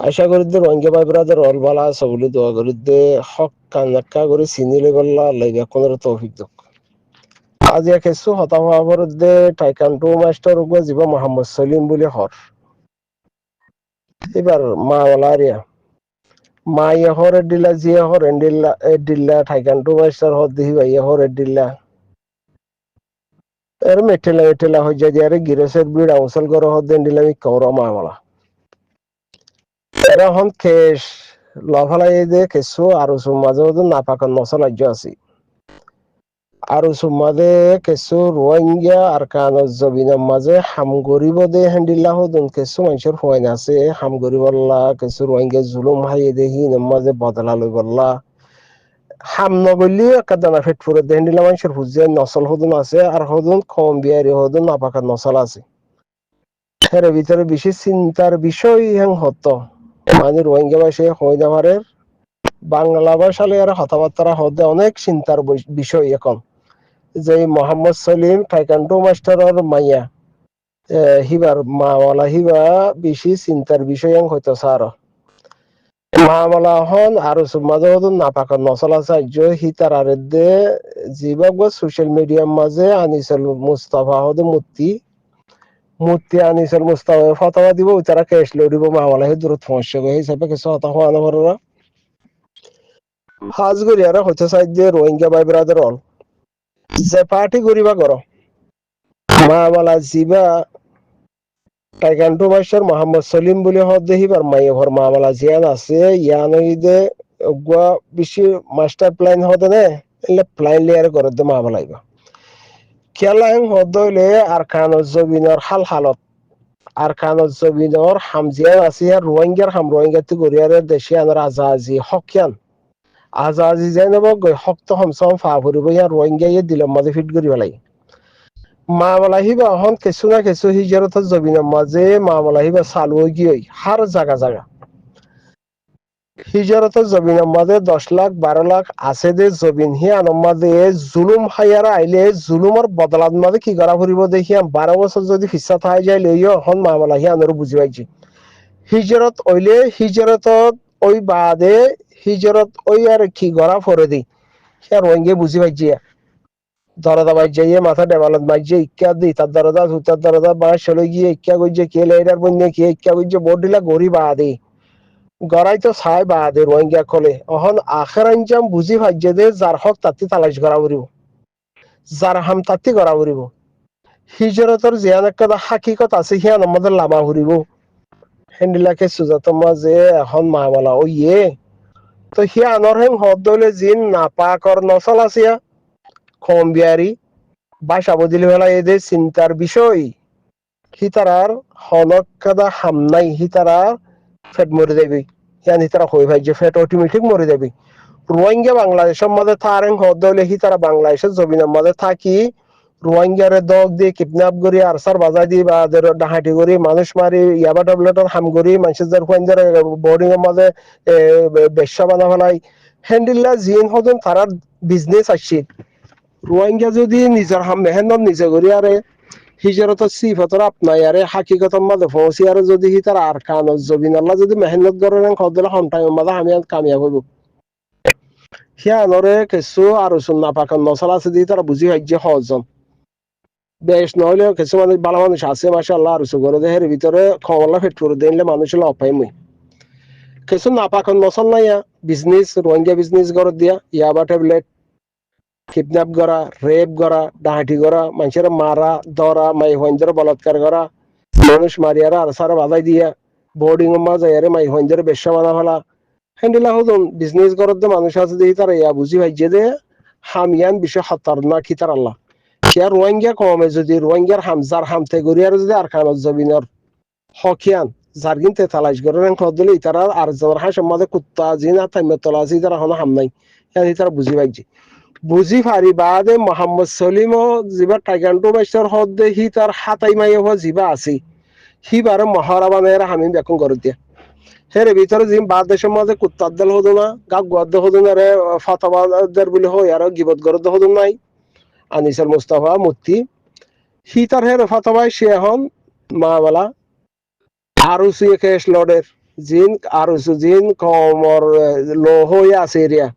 আশা করি যে রোহিঙ্গা ভাই ব্রাদার অল বালা আছে বলে দোয়া করি যে হক কান্নাক্কা করে চিনিলে বললা লেগে কোনের তৌফিক দক আজি কিছু হতাহর দে টাইকান্ডো মাস্টার উগা জিবা মোহাম্মদ সলিম বলে হর এবার মা ওলারিয়া মা ইহর ডিলা জিয়া হর এন্ডিল্লা এডিল্লা টাইকান্ডো মাস্টার হর দিহি ভাই ইহর এডিল্লা এর মেটেলা হয়ে যায় আরে গিরসের বিড় আউসল করে হর দেন ডিলা মি কৌর মা ওলা এরা হন কেশ লফালাই দে কেসু আর সুমাজে নাপাকান নসল আজ্য আছি আর সুমাদে কেসু রোহিঙ্গা আর কানজ জবিনের মাঝে হাম গরিব দে হ্যান্ডিল্লা হদুন কেসু মানুষের ফয়ন আছে হাম গরিবল্লা কেসু রোহিঙ্গা জুলুম হাইয়ে দে হিন মাঝে বদলা লই বললা হাম নগলি একাদানা ফেট ফুরে দে হ্যান্ডিল্লা মানুষের হুজে নসল হদুন আছে আর হদুন কম বিয়ারি হদুন নাপাকান নসল আছে এর ভিতরে বেশি চিন্তার বিষয় হ্যাং হতো মানে রোহিঙ্গা ভাষা হইদামারের বাংলা ভাষালে আর কথাবার্তা হতে অনেক চিন্তার বিষয় এখন যে মোহাম্মদ সলিম টাইকান্ডো মাস্টারের মাইয়া হিবার মাওয়ালা হিবা বেশি চিন্তার বিষয় হইতো স্যার মাওয়ালা হন আর মাঝে হতো নাপাকা নসলা সাহায্য হিতার আর দে জিবাগ সোশ্যাল মিডিয়ার মাঝে আনিসল মুস্তাফা হদে মূর্তি আনিসল মুস্তাফা ফতোয়া দিব তারা কেস লড়িব মাওয়ালা হে দূরত সমস্যা হিসাবে কিছু হতা হওয়া না হাজ করি আর হচ্ছে চাই যে রোহিঙ্গা ভাই ব্রাদার অল যে পার্টি করিবা করো মামালা জিবা টাইকান্ডো মাস্টার মোহাম্মদ সলিম বলে হদ দেহিবার মাইয়া ঘর মামালা জিয়ান আছে ইয়ান হইদে গুয়া বেশি মাস্টার প্ল্যান হদে নে এলে প্ল্যান লিয়ার করে দে মামালাইবা খেলা হেং হদ হইলে আর কানজ জবিনর হাল হালত আর কানজ জবিনর হামজিয়ান আছে আর রোহিঙ্গার হাম রোহিঙ্গাতে গরিয়ারে দেশে আনার আজাজি হকিয়ান আজাজি যাই নব শক্ত সমসম ফা ফুরিব ইয়ার রোহিঙ্গা ইয়ে দিলম মাঝে ফিট করি পেলাই মামলা হিবা হন কিছু না কিছু হিজরত জবিনের মাঝে মামলা হিবা চালু গিয়ে হার জায়গা হিজরত জবিনের মাঝে 10 লাখ 12 লাখ আছে দে জবিন হি আনম মাঝে জুলুম হাইয়ারা আইলে জুলুমর বদলাত মাঝে কি করা ফুরিব দেখিয়া 12 বছর যদি ফিসা থাই যায় লইও হন মামলা হি আনর বুঝি পাইছি হিজরত ওইলে হিজরত ওই বাদে হিজরত ওই আর কি করা ফরে দি সে রোহিঙ্গে বুঝি পাইছি দরদা বাইজাইয়ে মাথা ডেভালত বাইজে ইক্কা দি তার দরদা হুতার দরদা বাঁশ চলে গিয়ে ইক্কা কইছে কে লেইরার বন্যে কে ইক্কা কইছে বোর্ড দিলা গরি বাদে গড়াই তো ছাই বাদে রোহিঙ্গা কলে অহন আখের আঞ্জাম বুঝি ভাইজে দে যার হক তাতি তালাশ করা উরিব যার হাম তাতি করা উরিব হিজরতর জিয়ান একটা হাকিকত আছে হিয়ান আমাদের লামা উরিব হেন্ডিলাকে সুজাত মাঝে এখন মামলা ও ইয়ে তো হিয়ানর হেম হদ দলে জিন নাপাকর নসল আসিয়া কম বিয়ারি বাসা বদিলি বেলা এদের চিন্তার বিষয় হিতারার হনক কাদা হামনাই হিতারা ফেট মরে যাবে ইয়ান হিতারা হয়ে ভাই যে ফেট অটোমেটিক মরে যাবে রোহিঙ্গা বাংলাদেশের মধ্যে থারেন হদ হইলে হিতারা বাংলাদেশের জমিনের মধ্যে থাকি রোহিঙ্গারে দগ দিয়ে কিডন্যাপ করি আরসার বাজাই দিয়ে বা ডাহাটি করি মানুষ মারি ইয়াবা ট্যাবলেটর হাম করি মানুষের রোহিঙ্গার বোর্ডিং এর মধ্যে বেশ্যা বানা ফেলাই হ্যান্ডিল্লা জিন হদন তারার বিজনেস আসছে রোহিঙ্গা যদি নিজের হাম মেহনত নিজে করি আরে হিজরত সিফতর আপনাই আরে হাকিকতর মাঝে পৌঁছি আর যদি হি তার আর কান জবিন আল্লাহ যদি মেহনত করেন খদলে হম টাইম মাঝে আমি কামিয়াব হইব হিয়া নরে কিছু আর সুন্না পাকান নসল আছে দিয়ে তারা বুঝি হাইজে সহজন বেশ নহলেও কিছু মানুষ ভালো মানুষ আছে মাশাআল্লাহ আর সুগরে দেহের ভিতরে খমলা ফেট করে দিলে মানুষ হলো অপাই মুই কিছু না পাকান নসল নাই বিজনেস রোহিঙ্গা বিজনেস করে দিয়া ইয়াবা ট্যাবলেট কিডন্যাপ করা রেপ করা ডাহাটি করা মানুষের মারা ধরা মাই হইন্দর বলাৎকার করা মানুষ মারিয়ারা আর সারা বাধাই দিয়া বোর্ডিং মাঝে এর মাই হইন্দর বেশ্যা বানা ফেলা হ্যান্ডিলা হদন বিজনেস করতে মানুষ আছে দেখি তারা ইয়া বুঝি ভাইজে দে হামিয়ান বিষয় খতর না খিতার আল্লাহ সে রোহিঙ্গা কমে যদি রোহিঙ্গার হামজার হামতে গড়িয়ার যদি আর খানত জবিনর হকিয়ান যার কিন্তু তালাশ করে দিলে তারা আর যার হাসের মাঝে কুত্তা জিনা তাইমে তলা আছে তারা হনো হাম নাই তারা বুঝি পাইছে বুঝি পারি বাদে মোহাম্মদ সলিম যিবা টাইকান্ডো মাস্টার হদ দে হি তার হাতাই মাই যিবা আছে হি বারে মহারা বানায় আমি বেকন করে দিয়া হেরে ভিতরে জিম বাদ দেশের মাঝে কুত্তার দল হতো না গাক গোয়াদ হতো না রে ফাতাবাদের বলে হয় আর গিবত গরদ হতো নাই আনিসুল মুস্তাফা মূর্তি হি তার হেরে ফাতাবাই সে এখন মাওলা আর উসিয়ে কেস লডের জিন আর জিন কমর লো হয়ে আছে এরিয়া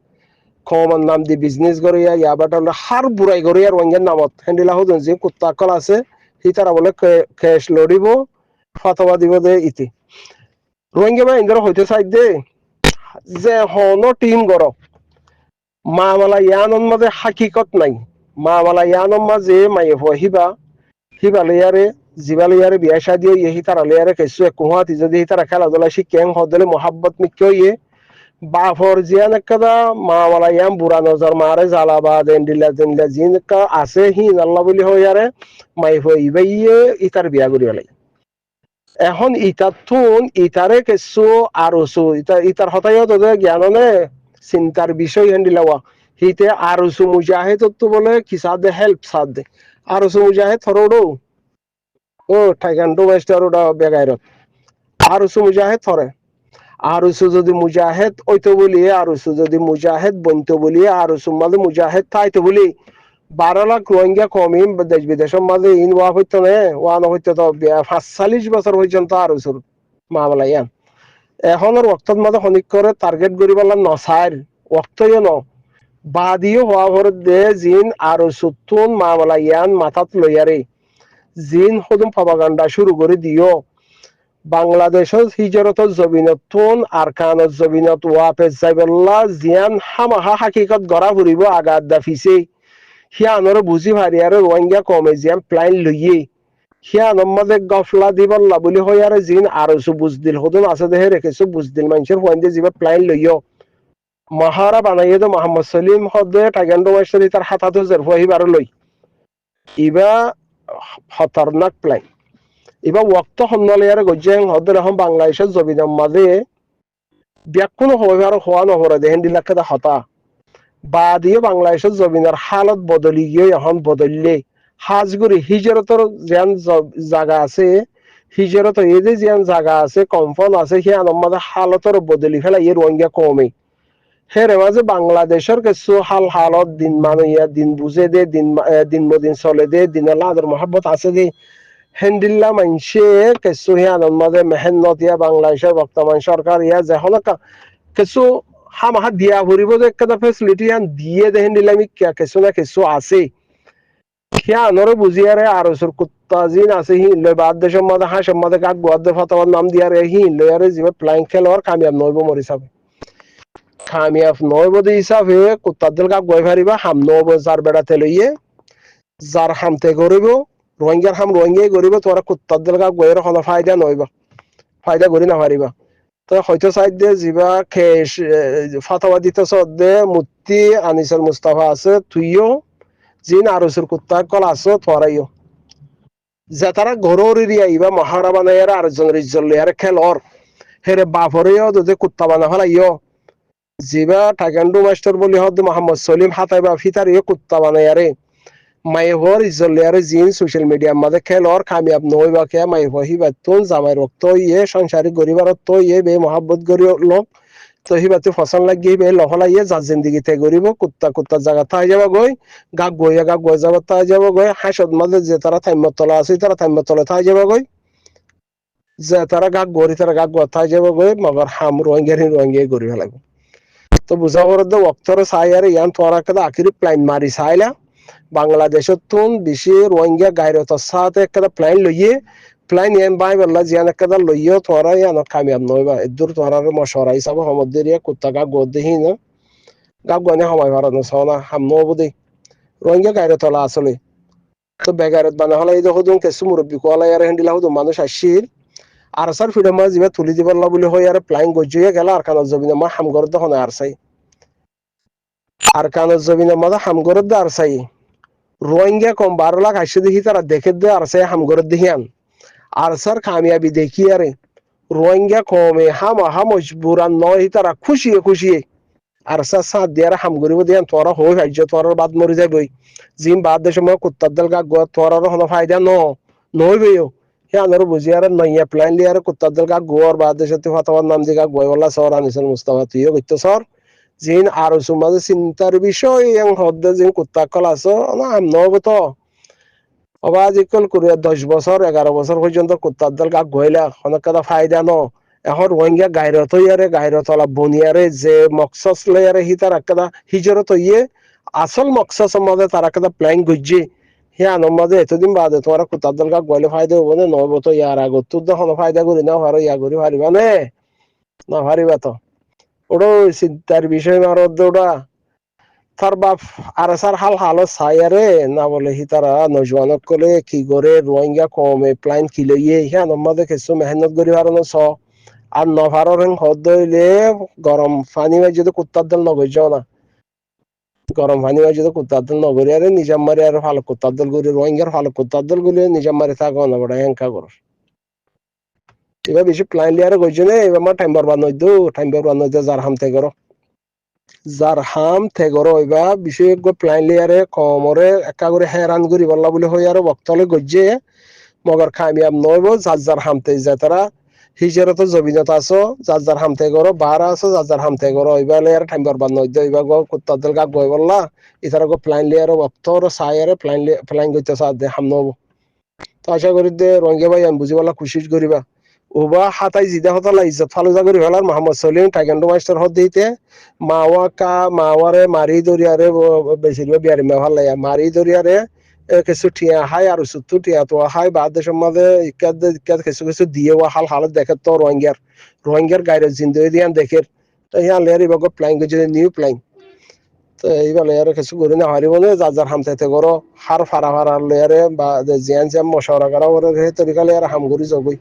কমর নাম দি বিজনেস করিয়া ইয়া বাটা হার বুড়াই করিয়া রঙের নামত হ্যান্ডিলা হদন যে কুত্তা কল আছে সি তারা বলে ক্যাশ লড়িব ফতোয়া দিব দে ইতি রোহিঙ্গা মা ইন্দর হইতে চাই দে যে হন টিম গর মামালা ইয়ানন মাঝে হাকিকত নাই মামালা ইয়ানন মাঝে মাই হিবা হিবা লইয়ারে জিবা লইয়ারে বিয়া শাদি ইহি তারা লইয়ারে কেসু কুহাতি যদি তারা খেলাধুলা শিখেন হদলে মোহাব্বত মিক্কিয়ে বাফর জিয়ান একদা মামালা ইয়াম বুড়া নজর মারে জালাবা দেন্ডিলা দেন্ডিলা জিন কা আছে হি আল্লাহ বলি হইয়ারে মাই হইবাইয়ে ইতার বিয়া করি লাগে এখন ইটার থুন ইটারে কেসু আরসু ইটার হতাইও তোদের জ্ঞাননে চিন্তার বিষয় হেন্ডিলাওয়া হিতে আরসু মুজাহিদ তো বলে কিসা দে হেল্প সাদ দে আরসু মুজাহিদ থরোডো ও ঠাইকান্ডো ওয়েস্টার ওটা বেগাইরত আরসু মুজাহিদ থরে আরসু যদি মুজাহিদ ওইতো বলি আরসু যদি মুজাহিদ বনতো বলি আরসু মাঝে মুজাহিদ থাইতো বলি 12 লাখ রোহিঙ্গা কমি দেশ বিদেশের মাঝে ইন ওয়া হইতো না ওয়ান হইতো তো 45 বছর পর্যন্ত আরসুর মামলা ইয়ান এখনের ওক্তত মাঝে খনিক করে টার্গেট করি বললাম নসাইর ওক্তই ন বাদিও হওয়া ভরে দে জিন আরসুতুন মামলা ইয়ান মাথাত লইয়ারে জিন হদুম প্রপাগান্ডা শুরু করে দিও বাংলাদেশের হিজরতের জবিনতুন আরকানের জবিনত ওয়াপে যাইবল্লা জিয়ান হামাহা হাকিকত গড়া ফুরিব আগাদ দাফিছে হিয়ানর বুঝি ভারিয়ারে রোহিঙ্গা কমে জিয়ান প্লাইন লইয়ে হিয়ানর মাঝে গফলা দিবল্লা বলি হইয়ারে জিন আরসু বুঝদিল হদুন আছে দেহে রেখেছো বুঝদিল মানুষের হইন্দে জিবা প্লাইন লইও মহারা বানাইয়ে তো মোহাম্মদ সলিম হদে টাইগান্ডো মাস্টারি তার হাতাতো জের হইবার লই ইবা খতরনাক প্লাইন এবার ওয়াক্ত সন্ন্যালয়ারে গজ্জাং হদের এখন বাংলাদেশের জবিনের মাঝে ব্যাকুণ হবে আর হওয়া নহরে দেহেন দিলাকে হতা বা দিয়ে বাংলাদেশের জবিনের হালত বদলি গিয়ে এখন বদললে হাজগুড়ি হিজরতর যেন জায়গা আছে হিজরত এই যে যেন জায়গা আছে কম্পন আছে সে আনন্দ হালতর বদলি ফেলা ইয়ে রোহিঙ্গা কমে হেরে মাঝে বাংলাদেশের কিছু হাল হালত দিন মানে দিন বুঝে দে দিন মদিন চলে দে দিনের আদর মহাব্বত আছে দে হেন্ডিল্লা মানছে কিছু হিয়ানোর মাঝে মেহনত ইয়া বাংলাদেশের বর্তমান সরকার ইয়া যখন কিছু হামাহা দিয়া ভরিব যে একটা ফেসিলিটি দিয়ে দে হেন্ডিল্লা আমি কিছু না কিছু আছে হিয়ানোর বুঝিয়ারে আরসুর কুত্তা জিন আছে হি লই বাদ দেশের মাঝে হাঁসের মাঝে কাক গোয়াদের ফতোয়ার নাম দিয়ারে হি লইয়ারে জিবে প্লাইং খেলোয়ার কামিয়াব নইব মর হিসাবে কামিয়াব নইব হিসাবে কুত্তার দিল কাক গই ফারিবা হাম নব যার বেড়াতে লইয়ে যার হামতে করিব রোহিঙ্গার হাম রোহিঙ্গাই করিব তোরা কুত্তার দিল কাক গইয়ের কোনো ফায়দা নইবা ফায়দা করি না পারিবা তো হয়তো চাই দে যিবা খেস ফতোয়া দিতে দে মুফতি আনিসুল মুস্তাফা আছে তুইও জিন আরসুর কুত্তা কল আছো তোরাইও যে তারা ঘরোর এরিয়া ইবা মহারা বানাইয়ার আরেকজন রিজল্লিয়ার খেলর হেরে বাপরেও যদি কুত্তা বানা ফেলাইও জিবা টাইকান্ডো মাস্টার বলি হদ মোহাম্মদ সলিম হাতাইবা ফিতারিও কুত্তা বানাইয়ারে মাইহর ইজলিয়ারে জিন সোশ্যাল মিডিয়ার মাঝে খেলর কামিয়াব নইবা কে মাইহ হিবাতুন জামাই রক্ত ইয়ে সংসারিক গরিবার তো ইয়ে বে মহাব্বত গরি লোক তো হিবাতে ফসল লাগিয়ে বে লহলা ইয়ে যা জিন্দিগিতে গরিব কুত্তা কুত্তা জায়গা থাই যাবা গই গাক গই যাবা থাই যাবা গই হাসদ মাঝে যে তারা থাইমত তলা আছে তারা থাইমত তলা থাই যাবা গই যে তারা গাক গরি তারা গাক গো থাই যাবা গই মগর হাম রোহিঙ্গা গরি ফেলাবো তো বুঝা পড়ে দে ওক্তরে চাই আর ইয়ান তোরা কেদা আখিরি প্লাইন মারি চাইলা বাংলাদেশের তুন বেশি রোহিঙ্গা গাইরতর সাথে একটা প্লাইন লইয়ে প্লাইন এম বাই বললা জিয়ান একটা লইয়ে তোরা ইয়ান কামিয়াব নইবা এদুর তোরা মশরা হিসাবে সমুদ্রিয়া কুত্তা গা গোদ দেহি না গা গনে সময় ভাড়ানো সনা হাম নবদি রোহিঙ্গা গাইরতলা আসলে তো বেগারত বানা হলে এই দেখো কিছু মুরব্বী কোয়ালা ইয়ার হেন্ডিলা হতো মানুষ আসির আর সার ফিডে মাছ যিবা তুলি দিবল্লা বলে হয় আর প্লাইন গজ্জিয়ে গেল আর কানত জবিনে মা হামগর দখন আর চাই আর কানত জবিনে মাঝে হামগর দে আর চাই রোহিঙ্গা কম 12 লাখ আসে দেখি তারা দেখে দে আর চাই হামগর দেখিয়ান আর স্যার কামিয়াবি দেখি আরে রোহিঙ্গা কমে হাম মজবুরান নয় তারা খুশিয়ে আর স্যার সাথ দিয়ে হাম করিব দিয়ান তোরা হই ভাজ্য তোরার বাদ মরি যাবই জিম বাদ দেশে মই কুত্তার দল গা গোয়া তোরার কোনো ফায়দা নইবেও হে আনারো বুঝি আর নইয়া প্ল্যান লিয়ার কুত্তার দল গা গোয়ার বাদ দেশে ফাতাওয়ার নাম দিগা গোয়ওয়ালা সর আনিসুল মুস্তাফা তুইও কইতো সর জিন আর সুমাজে চিন্তার বিষয় এবং হদ্দে জিন কুত্তা কল আছো না আম নব তো অবাজ ইকল করে 10 বছর 11 বছর পর্যন্ত কুত্তার দল গা গইলা অনেক কথা ফায়দা এখন রোহিঙ্গা গাইরত ইয়ারে গাইরত অলা বনিয়ারে যে মকসস লয়ারে হি তার একটা হিজরত হইয়ে আসল মকসস মধ্যে তার একটা প্ল্যান গুজে হিয়া নমাদে এতদিন বাদে তোমার কুতার দলগা গলে ফায়দা হবো না নব তো ইয়ার আগত তুই দেখো ফায়দা করি না হারো ইয়া করি পারিবা নে না পারিবা তো ওটা চিন্তার বিষয় মারদ ওটা তার বাপ আর সার হাল হালো সায়ারে না বলে হি তারা নজওয়ানক কলে কি করে রোহিঙ্গা কমে প্ল্যান কি লইয়ে হিয়া নমাদে কিছু মেহনত করি পারো স আর নভারর হদ হইলে গরম পানি মাই যদি কুত্তার দল নগর যাও না গরম পানি মাই যদি কুত্তার দল নগরি আরে নিজাম মারি আর ভালো কুত্তার দল গুলি রোহিঙ্গার ভালো কুত্তার দল গুলি নিজাম মারি থাকো না বড় হ্যাংকা কর এবার বেশি প্ল্যান লিয়ারে গইছো না এবার আমার টাইম বরবাদ নইদো টাইম বরবাদ নইদো যার হাম থেকে করো যার হাম থেকে এবার বিশেষজ্ঞ প্ল্যান লিয়ারে কমরে একা করে হেরান করি বললা বলে হই আর বক্তলে গজ্জে মগর কামিয়াব নইব যার হামতে যায় তারা হিজের তো জবিনত আছো যার হামতে করো বার আছো যার হামতে করো এবার আর টাইম বরবাদ নই দো এবার গো কুত্তাদের গা গই বললা ইতারা গো প্ল্যান লিয়ারে বক্তর সায়ারে প্ল্যান করতে সাথে হাম নব তো আশা করি দে রঙ্গে ভাই আমি বুঝি বলা কোশিশ করিবা ওবা হাতাই জিদা হতালা ইজ্জত ফালুজা করি ফেলার মোহাম্মদ সলিম টাইগান্ডো মাস্টার হদ দিতে মাওয়া কা মাওয়ারে মারি দরিয়ারে বেশিরভাগ বিয়ারি মেহাল মারি দরিয়ারে কিছু ঠিয়া হাই আর সুতু ঠিয়া তো হাই বাদ দেশের মাঝে ইকাদ কিছু কিছু দিয়ে হাল হালত দেখে তো রোহিঙ্গার গাইরে জিন্দগি দিয়ান দেখে তো ইয়া লেয়ার এবার প্ল্যান করছে নিউ প্ল্যান তো এইবার লেয়ারে কিছু করে না হারিব না যার হামতে করো হার ফারা ফারা লেয়ারে বা জিয়ান জিয়াম মশাওরা করা তরিকা লেয়ারে হাম করি যাবই